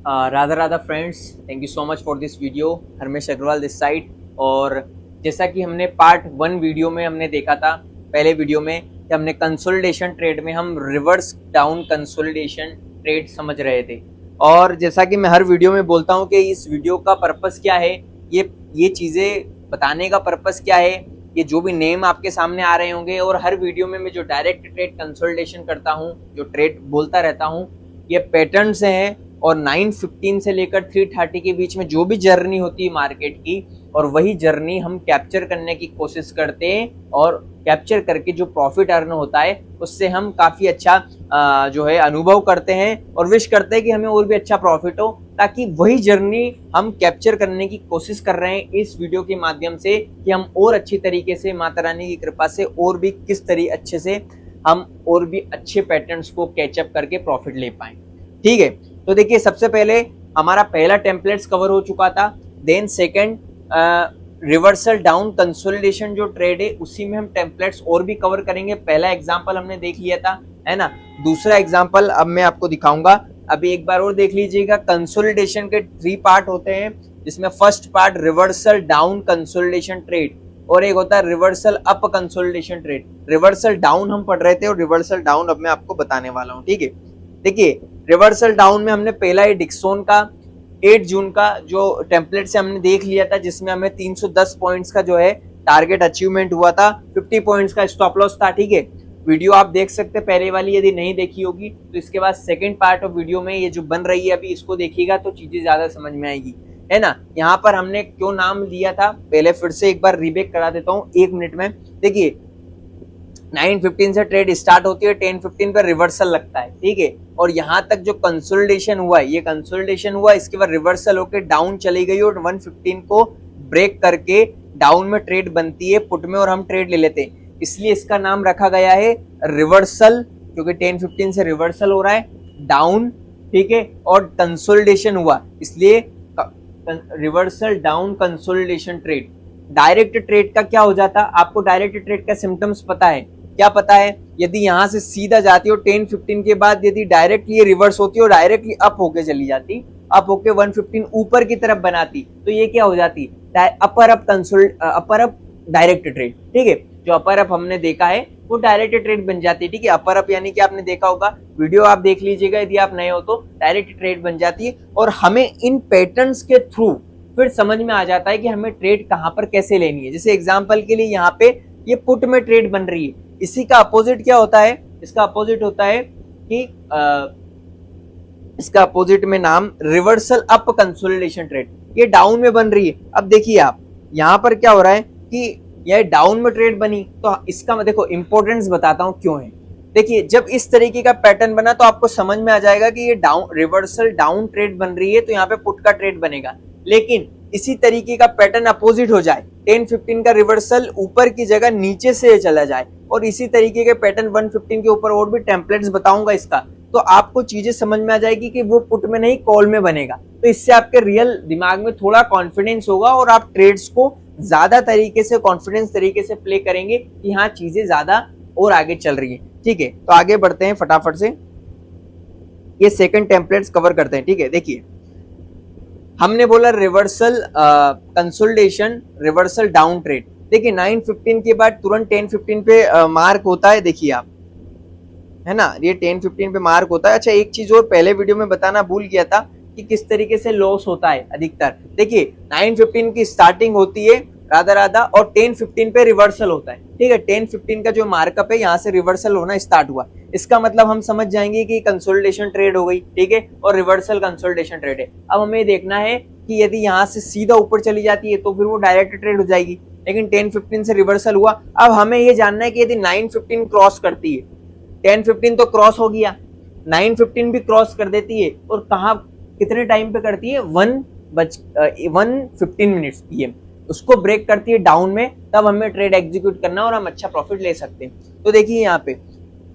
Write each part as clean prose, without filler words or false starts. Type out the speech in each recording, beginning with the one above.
Radha Radha friends, thank you so much for this video. Harmesh Agarwal this side. और जैसा कि हमने पार्ट 1 वीडियो में हमने देखा था, पहले वीडियो में कि हमने कंसोलिडेशन ट्रेड में हम रिवर्स डाउन कंसोलिडेशन ट्रेड समझ रहे थे। और जैसा कि मैं हर वीडियो में बोलता हूं कि इस वीडियो का पर्पस क्या है, ये चीज़ें बताने का पर्पस क्या है, ये जो भी नेम आपके सामने आ रहे होंगे, और हर वीडियो में मैं जो डायरेक्ट ट्रेड कंसोलिडेशन करता हूँ, जो ट्रेड बोलता रहता हूँ, ये पैटर्न से हैं। और 915 से लेकर 330 के बीच में जो भी जर्नी होती है मार्केट की, और वही जर्नी हम कैप्चर करने की कोशिश करते हैं, और कैप्चर करके जो प्रॉफिट अर्न होता है उससे हम काफ़ी अच्छा जो है अनुभव करते हैं, और विश करते हैं कि हमें और भी अच्छा प्रॉफिट हो, ताकि वही जर्नी हम कैप्चर करने की कोशिश कर रहे हैं इस वीडियो के माध्यम से, कि हम और अच्छी तरीके से माता रानी की कृपा से और भी किस तरीके अच्छे से हम और भी अच्छे पैटर्न्स को कैचअप करके प्रॉफिट ले पाएं। ठीक है, तो देखिए, सबसे पहले हमारा पहला टेम्पलेट्स कवर हो चुका था। Then second reversal down consolidation जो ट्रेड है, उसी में हम टेम्पलेट्स और भी कवर करेंगे। पहला एग्जांपल हमने देख लिया था, है ना। दूसरा एग्जांपल अब मैं आपको दिखाऊंगा, अभी एक बार और देख लीजिएगा। कंसोलिडेशन के 3 पार्ट होते हैं, जिसमें first part reversal down consolidation trade, और एक होता है reversal up consolidation trade. Reversal down हम पढ़ रहे थे, और रिवर्सल डाउन अब मैं आपको बताने वाला हूँ। ठीक है, देखिए, रिवर्सल डाउन में हमने पहला ही डिक्सोन का 8 जून का जो टेम्पलेट से हमने देख लिया था, जिसमें हमें 310 पॉइंट्स का जो है टारगेट अचीवमेंट हुआ था, 50 पॉइंट्स का स्टॉप लॉस था। ठीक है, वीडियो आप देख सकते हैं पहले वाली, यदि नहीं देखी होगी तो इसके बाद सेकंड पार्ट ऑफ वीडियो में ये जो बन रही है अभी, इसको देखिएगा तो चीजें ज्यादा समझ में आएगी, है ना। यहाँ पर हमने क्यों नाम लिया था, पहले फिर से एक बार रिबेक करा देता हूँ 1 मिनट में। देखिए, 9:15 से ट्रेड स्टार्ट होती है, 10:15 पर रिवर्सल लगता है। ठीक है, और यहाँ तक जो कंसोलिडेशन हुआ है, ये कंसोलिडेशन हुआ, इसके बाद रिवर्सल होकर डाउन चली गई, और 115 को ब्रेक करके डाउन में ट्रेड बनती है पुट में, और हम ट्रेड ले लेते हैं। इसलिए इसका नाम रखा गया है रिवर्सल, क्योंकि 10:15 से रिवर्सल हो रहा है डाउन। ठीक है, और कंसोलिडेशन हुआ, इसलिए reversal down consolidation trade. Direct trade का क्या हो जाता, आपको डायरेक्ट ट्रेड का सिम्टम्स पता है, क्या पता है? यदि यहां से सीधा जाती हो 10:15 के बाद, यदि डायरेक्टली रिवर्स होती और डायरेक्टली अप होके चली जाती, अप होके 115 ऊपर की तरफ बनाती, तो ये क्या हो जाती, अपर अप डायरेक्ट ट्रेड। ठीक है, जो अपर अप हमने देखा है वो डायरेक्ट ट्रेड बन जाती है। ठीक है, अपर अप यानी कि आपने देखा होगा, वीडियो आप देख लीजिएगा यदि आप नए हो तो, डायरेक्ट ट्रेड बन जाती है। और हमें इन पैटर्न्स के थ्रू फिर समझ में आ जाता है कि हमें ट्रेड कहां पर कैसे लेनी है। जैसे एग्जांपल के लिए यहाँ पे ये पुट में ट्रेड बन रही है, इसी का अपोजिट क्या होता है, इसका अपोजिट होता है कि इसका अपोजिट में नाम रिवर्सल अप कंसोलिडेशन ट्रेड। ये डाउन में बन रही है। अब देखिए आप, यहाँ पर क्या हो रहा है कि यह डाउन में ट्रेड बनी, तो इसका मैं देखो इंपॉर्टेंस बताता हूं क्यों है। देखिए, जब इस तरीके का पैटर्न बना तो आपको समझ में आ जाएगा कि ये डाउन रिवर्सल डाउन ट्रेड बन रही है, तो यहाँ पे पुट का ट्रेड बनेगा। लेकिन इसी तरीके का पैटर्न अपोजिट हो जाए, 10:15 का रिवर्सल ऊपर की जगह नीचे से चला जाए, और इसी तरीके के पैटर्न 115 के ऊपर, और भी टेम्पलेट्स बताऊंगा इसका, तो आपको चीजें समझ में आ जाएगी कि वो पुट में नहीं कॉल में बनेगा। तो इससे आपके रियल दिमाग में थोड़ा कॉन्फिडेंस होगा, और आप ट्रेड्स को ज्यादा तरीके से कॉन्फिडेंस तरीके से प्ले करेंगे कि हाँ, चीजें ज्यादा और आगे चल रही है। ठीक है, तो आगे बढ़ते हैं फटाफट से, ये सेकंड टेम्पलेट्स कवर करते हैं। ठीक है, देखिए, हमने बोला reversal consolidation, reversal down trade. देखिए, 9:15 के बाद तुरंत 10:15 पे मार्क होता है, देखिए आप, है ना, ये 10:15 पे मार्क होता है। अच्छा, एक चीज और पहले वीडियो में बताना भूल गया था कि किस तरीके से लॉस होता है अधिकतर। देखिए, 9:15 की स्टार्टिंग होती है राधा राधा, और 10:15 पे रिवर्सल होता है। ठीक है, 10:15 का जो मार्कअप है, यहाँ से रिवर्सल होना स्टार्ट हुआ, इसका मतलब हम समझ जाएंगे कि कंसोलिडेशन ट्रेड हो गई। ठीक है, और रिवर्सल कंसोलिडेशन ट्रेड है। अब हमें देखना है कि यदि यहाँ से सीधा ऊपर चली जाती है तो फिर वो डायरेक्ट ट्रेड हो जाएगी, लेकिन 10:15 से रिवर्सल हुआ। अब हमें ये जानना है कि यदि 9:15 क्रॉस करती है, 10:15 तो क्रॉस हो गया, 9:15 भी क्रॉस कर देती है, और कहाँ कितने टाइम पे करती है, 1:15 मिनट्स PM, उसको ब्रेक करती है डाउन में, तब हमें ट्रेड एग्जीक्यूट करना और हम अच्छा प्रॉफिट ले सकते हैं। तो देखिए,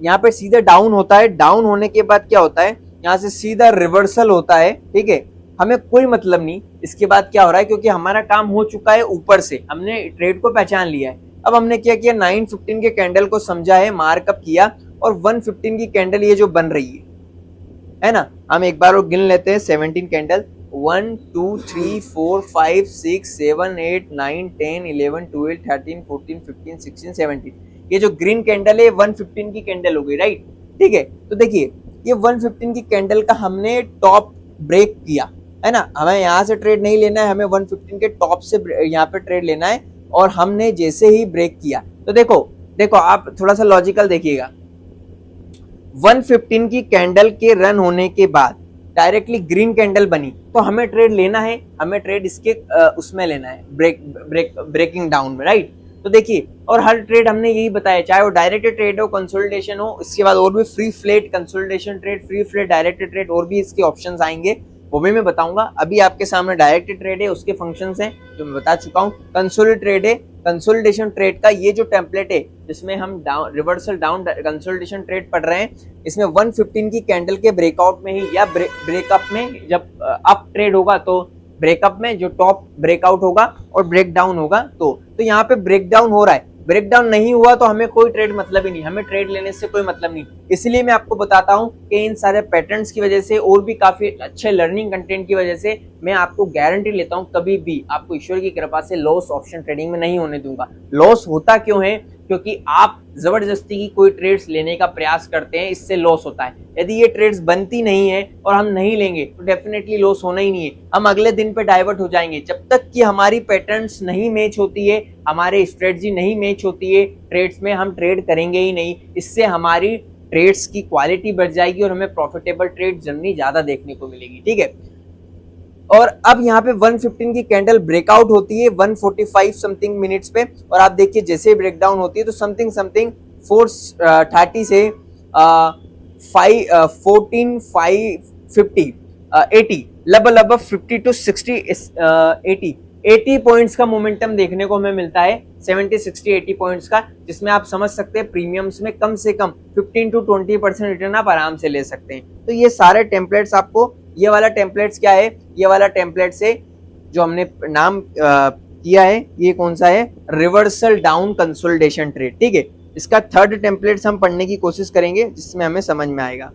यहाँ पे सीधा डाउन होता है, डाउन होने के बाद क्या होता है, यहाँ से सीधा रिवर्सल होता है। ठीक है, हमें कोई मतलब नहीं इसके बाद क्या हो रहा है, क्योंकि हमारा काम हो चुका है, ऊपर से हमने ट्रेड को पहचान लिया है। अब हमने क्या किया, 9:15 के कैंडल को समझा है, मार्कअप किया, और 1:15 की कैंडल ये जो बन रही है है ना। हम एक बार और गिन लेते हैं 17 कैंडल, 1 2 3 4 5 6 7 8 9 10 11 12 13 14 15 16 17। ये जो ग्रीन कैंडल है 115 की कैंडल हो गई, राइट। ठीक है, तो देखिए ये 115 की कैंडल का हमने टॉप ब्रेक किया, है ना। हमें यहाँ से ट्रेड नहीं लेना है, हमें 115 के टॉप से यहाँ पे ट्रेड लेना है। और हमने जैसे ही ब्रेक किया तो देखो आप थोड़ा सा लॉजिकल देखिएगा, 115 की कैंडल के रन होने के बाद डायरेक्टली ग्रीन कैंडल बनी, तो हमें ट्रेड लेना है, हमें ट्रेड इसके उसमें लेना है, ब्रेकिंग डाउन में, राइट। तो देखिए, और हर ट्रेड हमने यही बताया, चाहे वो डायरेक्ट ट्रेड हो, कंसोलिडेशन हो, इसके बाद और भी free flat consolidation trade, free flat direct trade, और भी इसके ऑप्शंस आएंगे, वो भी मैं बताऊंगा। अभी आपके सामने डायरेक्ट ट्रेड है, उसके फंक्शंस हैं जो मैं बता चुका हूँ। कंसोलिडेशन ट्रेड है, कंसोलिडेशन ट्रेड का ये जो टेम्पलेट है जिसमें हम रिवर्सल डाउन कंसोलिडेशन ट्रेड पढ़ रहे हैं, इसमें 115 की कैंडल के ब्रेकआउट में ही या ब्रेकअप में, जब अप ट्रेड होगा तो ब्रेकअप में जो टॉप ब्रेकआउट होगा और ब्रेक डाउन होगा, तो यहाँ पे ब्रेक डाउन हो रहा है, ब्रेक डाउन नहीं हुआ तो हमें कोई ट्रेड मतलब ही नहीं, हमें ट्रेड लेने से कोई मतलब नहीं। इसलिए मैं आपको बताता हूं कि इन सारे पैटर्न्स की वजह से और भी काफी अच्छे लर्निंग कंटेंट की वजह से मैं आपको गारंटी लेता हूं कभी भी आपको ईश्वर की कृपा से लॉस ऑप्शन ट्रेडिंग में नहीं होने दूंगा। लॉस होता क्यों है? क्योंकि आप जबरदस्ती की कोई ट्रेड्स लेने का प्रयास करते हैं, इससे लॉस होता है। यदि ये ट्रेड्स बनती नहीं है और हम नहीं लेंगे तो डेफिनेटली लॉस होना ही नहीं है, हम अगले दिन पे डाइवर्ट हो जाएंगे। जब तक कि हमारी पैटर्न्स नहीं मैच होती है, हमारी स्ट्रेटजी नहीं मैच होती है ट्रेड्स में, हम ट्रेड करेंगे ही नहीं। इससे हमारी ट्रेड्स की क्वालिटी बढ़ जाएगी और हमें प्रॉफिटेबल ट्रेड जर्नी ज्यादा देखने को मिलेगी, ठीक है। और अब यहाँ पे 115 की कैंडल ब्रेकआउट होती है 145 समथिंग मिनट्स पे, और आप देखिए जैसे ही ब्रेकडाउन होती है तो समथिंग 430 से 14,550 80 लगभग 50 to 60 80 पॉइंट्स का मोमेंटम देखने को हमें मिलता है, 70 60 80 पॉइंट्स का, जिसमें आप समझ सकते हैं प्रीमियम्स में कम से कम 15 to 20% रिटर्न आप आराम से ले सकते हैं। तो ये सारे टेम्पलेट्स आपको, ये वाला टेम्पलेट्स क्या है, ये वाला टेम्पलेट से जो हमने नाम किया है, ये कौन सा है, रिवर्सल डाउन कंसोलिडेशन ट्रेड, ठीक है। इसका थर्ड टेम्पलेट्स हम पढ़ने की कोशिश करेंगे जिसमें हमें समझ में आएगा,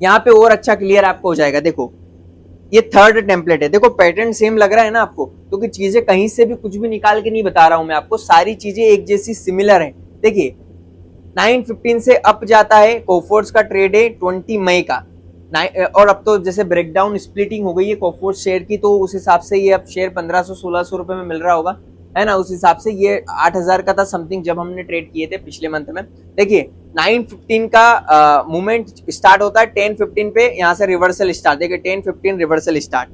यहाँ पे और अच्छा क्लियर आपको हो जाएगा। देखो ये थर्ड टेम्पलेट है, देखो पैटर्न सेम लग रहा है ना आपको, क्योंकि चीजें कहीं से भी कुछ भी निकाल के नहीं बता रहा हूं मैं आपको, सारी चीजें एक जैसी सिमिलर है। देखिए 915 से अप जाता है, कोफोर्स का ट्रेड है 20 मई का, और अब तो जैसे ब्रेकडाउन स्प्लिटिंग हो गई है कोफोर्स शेयर की, तो उस हिसाब से ये अब शेयर 1500-1600 रुपए में मिल रहा होगा, है ना। उस हिसाब से ये 8000 का था समथिंग जब हमने ट्रेड किए थे पिछले मंथ में। देखिए 915 का मूवमेंट स्टार्ट होता है 1015 पे, यहाँ से रिवर्सल स्टार्ट, देखिए 1015 रिवर्सल स्टार्ट,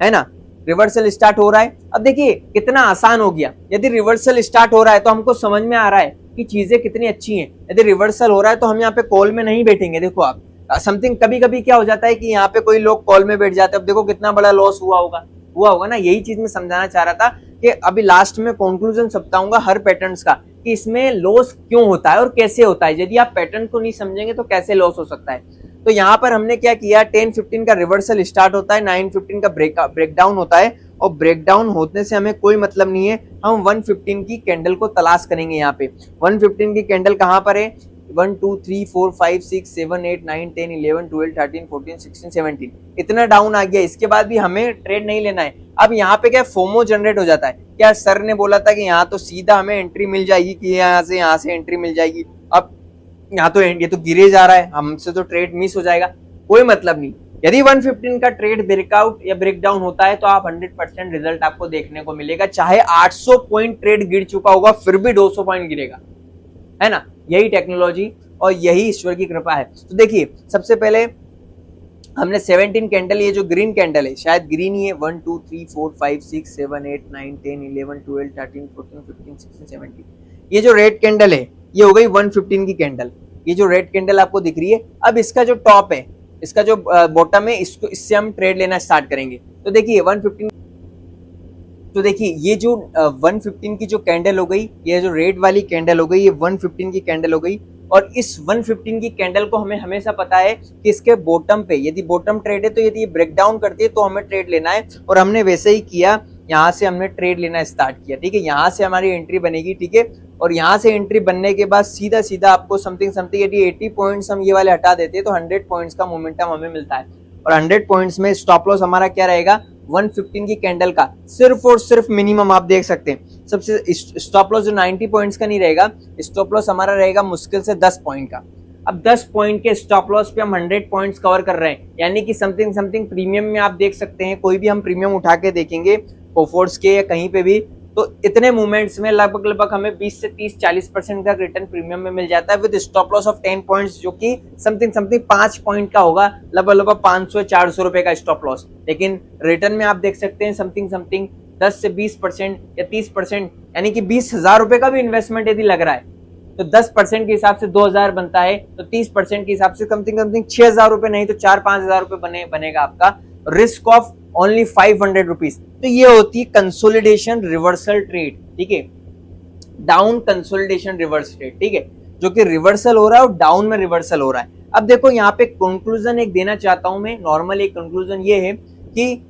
है ना, रिवर्सल स्टार्ट हो रहा है। अब देखिए कितना आसान हो गया, यदि रिवर्सल स्टार्ट हो रहा है तो हमको समझ में आ रहा है कि चीजें कितनी अच्छी हैं। यदि रिवर्सल हो रहा है तो हम यहाँ पे कॉल में नहीं बैठेंगे। देखो आप समथिंग कभी कभी क्या हो जाता है कि यहाँ पे कोई लोग कॉल में बैठ जाते हैं, अब देखो कितना बड़ा लॉस हुआ होगा ना। यही चीज मैं समझाना चाह रहा था कि अभी लास्ट में कंक्लूजन बताऊंगा हर पैटर्न्स का कि इसमें लॉस क्यों होता है और कैसे होता है। यदि आप पैटर्न को नहीं समझेंगे तो कैसे लॉस हो सकता है। तो यहाँ पर हमने क्या किया, 1015 का रिवर्सल स्टार्ट होता है, 915 का ब्रेकडाउन होता है, और ब्रेकडाउन होने से हमें कोई मतलब नहीं है, हम 115 की कैंडल को तलाश करेंगे। यहाँ पे 115 की कैंडल कहाँ पर है, 1 2 3 4 5 6 7 8 9 10 11 12 13 14 16 17 इतना डाउन आ गया। इसके बाद भी हमें ट्रेड नहीं लेना है। अब यहाँ पे क्या फोमो जनरेट हो जाता है, क्या सर ने बोला था कि यहाँ तो सीधा हमें एंट्री मिल जाएगी, कि यहाँ से एंट्री मिल जाएगी, अब यहाँ तो ये तो गिरे जा रहा है, हमसे तो ट्रेड मिस हो जाएगा। कोई मतलब नहीं, यदि 115 का ट्रेड ब्रेकआउट या ब्रेकडाउन होता है तो आप 100% रिजल्ट आपको देखने को मिलेगा, चाहे 800 पॉइंट ट्रेड गिर चुका होगा फिर भी 200 पॉइंट गिरेगा, है ना। यही टेक्नोलॉजी और यही ईश्वर की कृपा है। तो देखिए सबसे पहले हमने 17 कैंडल, ये जो ग्रीन कैंडल है शायद ग्रीन ही है, 1 2 3 4 5 6 7 8 9 10 11 12 13 14 15 16 17 ये जो रेड कैंडल है ये हो गई 115 की कैंडल। ये जो रेड कैंडल आपको दिख रही है, अब इसका जो टॉप है, इसका जो बॉटम है, इसको इससे हम ट्रेड लेना स्टार्ट करेंगे। तो देखिए 115, तो देखिए ये जो 115 की जो कैंडल हो गई, ये जो रेड वाली कैंडल हो गई, ये 115 की कैंडल हो गई। और इस 115 की कैंडल को हमें हमेशा पता है कि इसके बॉटम पे, यदि बॉटम ट्रेड है तो यदि ये ब्रेकडाउन करती है तो हमें ट्रेड लेना है। और हमने वैसे ही किया यहाँ से हमने ट्रेड लेना स्टार्ट किया, ठीक है। यहाँ से हमारी एंट्री बनेगी, ठीक है। और यहाँ से एंट्री बनने के बाद सीधा सीधा आपको समथिंग समथिंग यदि 80 पॉइंट्स हम ये वाले हटा देते हैं तो 100 पॉइंट्स का मोमेंटम हमें मिलता है। और 100 पॉइंट्स में स्टॉप लॉस हमारा क्या रहेगा, 115 की कैंडल का सिर्फ और सिर्फ मिनिमम आप देख सकते हैं। सबसे स्टॉप लॉस जो 90 पॉइंट्स का नहीं रहेगा, स्टॉप लॉस हमारा रहेगा मुश्किल से 10 पॉइंट का। अब 10 पॉइंट के स्टॉप लॉस पे हम 100 पॉइंट्स कवर कर रहे हैं, यानी कि समथिंग समथिंग प्रीमियम में आप देख सकते हैं, कोई भी हम प्रीमियम उठा के देखेंगे कोफोर्स के या कहीं पे भी, तो इतने मूवमेंट्स में लगभग हमें 20 से 30-40% का रिटर्न प्रीमियम में मिल जाता है with stop loss of 10 points, जो कि समथिंग 5 पॉइंट का होगा, लगभग 500-400 रुपए का स्टॉप लॉस। लेकिन रिटर्न में आप देख सकते हैं समथिंग 10 से 20% या 30%, यानी कि 20,000 रुपए का भी इन्वेस्टमेंट यदि लग रहा है तो 10% के हिसाब से 2,000 बनता है, तो 30% के हिसाब से समथिंग 6,000 रुपए नहीं तो 4-5,000 रुपए बनेगा आपका, रिस्क ऑफ ओनली 500 रुपीज। तो ये होती है कंसोलिडेशन रिवर्सल ट्रेड, ठीक है, डाउन कंसोलिडेशन रिवर्स ट्रेड, ठीक है, जो कि रिवर्सल हो रहा है और डाउन में रिवर्सल हो रहा है। अब देखो यहाँ पे कंक्लूजन एक देना चाहता हूं मैं, नॉर्मल एक कंक्लूजन ये है कि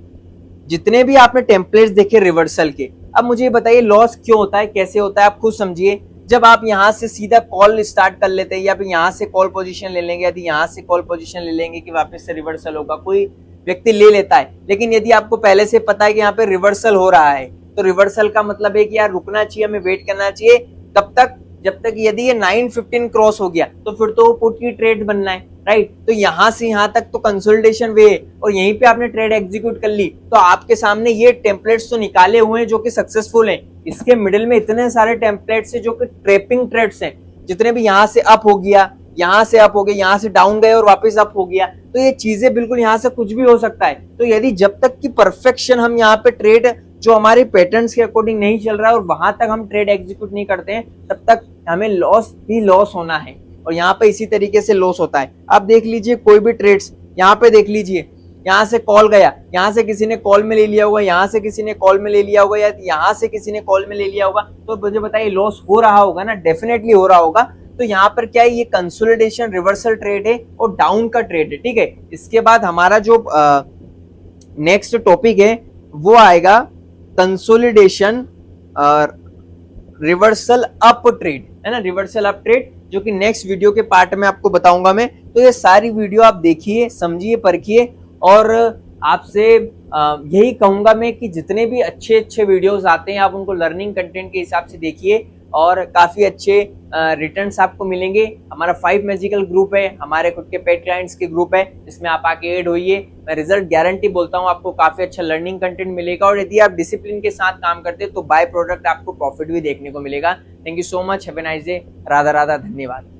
जितने भी आपने टेम्पलेट्स देखे रिवर्सल के, अब मुझे बताइए लॉस क्यों होता है, कैसे होता है, आप खुद समझिए। जब आप यहाँ से सीधा कॉल स्टार्ट कर लेते हैं या फिर यहाँ से कॉल पोजीशन ले लेंगे, यदि यहाँ से कॉल पोजीशन ले लेंगे कि वापस से रिवर्सल होगा, कोई व्यक्ति ले लेता है, लेकिन यदि आपको पहले से पता है कि यहाँ पे रिवर्सल हो रहा है, तो रिवर्सल का मतलब है कि यार रुकना चाहिए, हमें वेट करना चाहिए, तब तक जब तक यदि ये 915 क्रॉस हो गया तो फिर तो पुट की ट्रेड बनना है, राइट। तो यहां से यहां तक तो कंसोलिडेशन वे है और यहीं पे आपने ट्रेड एग्जीक्यूट कर ली, तो आपके सामने ये टेम्पलेट्स तो निकाले हुए हैं जो कि सक्सेसफुल हैं। इसके मिडिल में इतने सारे टेम्पलेट्स हैं जो कि ट्रेपिंग ट्रेड्स हैं, जितने भी यहाँ से अप हो गया, यहाँ से अप हो गया, यहाँ से डाउन गए और वापस अप हो गया, तो ये चीजें बिल्कुल यहाँ से कुछ भी हो सकता है। तो यदि जब तक की परफेक्शन हम यहाँ पे ट्रेड जो हमारे पैटर्न्स के अकॉर्डिंग नहीं चल रहा है और वहां तक हम ट्रेड एग्जीक्यूट नहीं करते हैं, तब तक हमें लॉस ही लॉस होना है। और यहाँ पे इसी तरीके से लॉस होता है। आप देख लीजिए कोई भी ट्रेड्स, यहाँ पे देख लीजिए, यहाँ से कॉल गया, यहाँ से किसी ने कॉल में ले लिया होगा, यहाँ से किसी ने कॉल में ले लिया होगा, या यहाँ से किसी ने कॉल में ले लिया होगा, तो मुझे बताइए लॉस हो रहा होगा ना, डेफिनेटली हो रहा होगा। तो यहाँ पर क्या है, ये कंसोलिडेशन रिवर्सल ट्रेड है और डाउन का ट्रेड है, ठीक है। इसके बाद हमारा जो नेक्स्ट टॉपिक है वो आएगा कंसोलिडेशन रिवर्सल अप ट्रेड, है ना, रिवर्सल अप ट्रेड, जो कि नेक्स्ट वीडियो के पार्ट में आपको बताऊंगा मैं। तो ये सारी वीडियो आप देखिए, समझिए, परखिए, और आपसे यही कहूंगा मैं कि जितने भी अच्छे वीडियोस आते हैं आप उनको लर्निंग कंटेंट के हिसाब से देखिए और काफी अच्छे रिटर्न्स आपको मिलेंगे। हमारा 5 मैजिकल ग्रुप है, हमारे खुद के पेड क्लाइंट्स के ग्रुप है, इसमें आप आके ऐड होइए। मैं रिजल्ट गारंटी बोलता हूँ, आपको काफी अच्छा लर्निंग कंटेंट मिलेगा और यदि आप डिसिप्लिन के साथ काम करते हैं तो बाय प्रोडक्ट आपको प्रॉफिट भी देखने को मिलेगा। Thank you so much, have a nice day, Radha Radha, धन्यवाद।